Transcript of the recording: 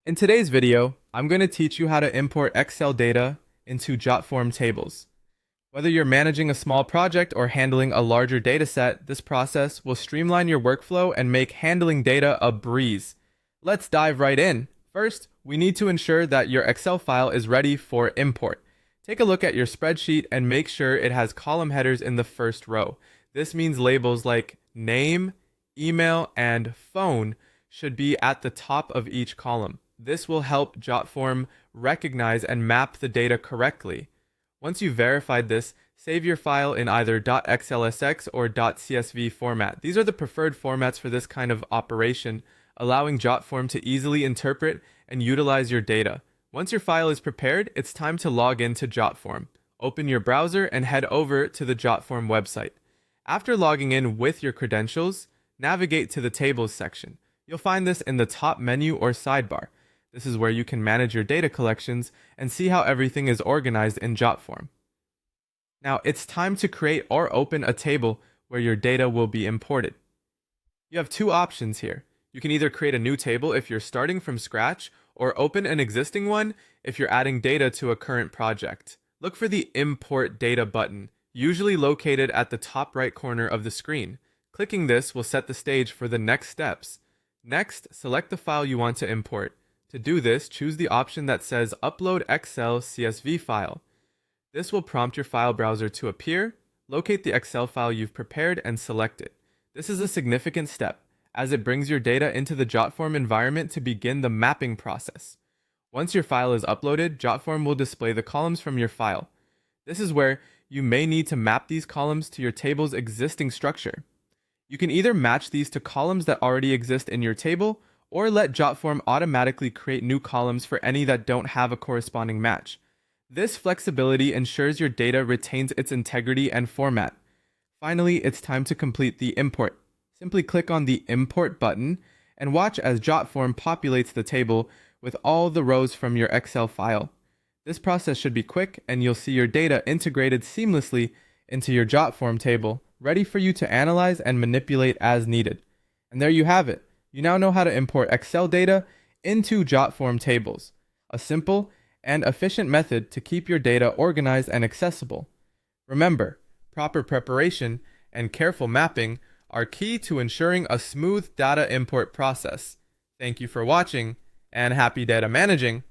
In today's video, I'm going to teach you how to import Excel data into Jotform Tables. Whether you're managing a small project or handling a larger dataset, this process will streamline your workflow and make handling data a breeze. Let's dive right in. First, we need to ensure that your Excel file is ready for import. Take a look at your spreadsheet and make sure it has column headers in the first row. This means labels like name, email, and phone should be at the top of each column. This will help Jotform recognize and map the data correctly. Once you've verified this, save your file in either .xlsx or .csv format. These are the preferred formats for this kind of operation, allowing Jotform to easily interpret and utilize your data. Once your file is prepared, it's time to log into Jotform. Open your browser and head over to the Jotform website. After logging in with your credentials, navigate to the Tables section. You'll find this in the top menu or sidebar. This is where you can manage your data collections and see how everything is organized in Jotform. Now it's time to create or open a table where your data will be imported. You have two options here. You can either create a new table if you're starting from scratch, or open an existing one if you're adding data to a current project. Look for the Import Data button, usually located at the top right corner of the screen. Clicking this will set the stage for the next steps. Next, select the file you want to import. To do this, choose the option that says Upload Excel CSV file. This will prompt your file browser to appear. Locate the Excel file you've prepared and select it. This is a significant step, as it brings your data into the Jotform environment to begin the mapping process. Once your file is uploaded, Jotform will display the columns from your file. This is where you may need to map these columns to your table's existing structure. You can either match these to columns that already exist in your table, or let Jotform automatically create new columns for any that don't have a corresponding match. This flexibility ensures your data retains its integrity and format. Finally, it's time to complete the import. Simply click on the Import button and watch as Jotform populates the table with all the rows from your Excel file. This process should be quick, and you'll see your data integrated seamlessly into your Jotform table, ready for you to analyze and manipulate as needed. And there you have it. You now know how to import Excel data into Jotform tables, a simple and efficient method to keep your data organized and accessible. Remember, proper preparation and careful mapping are key to ensuring a smooth data import process. Thank you for watching, and happy data managing!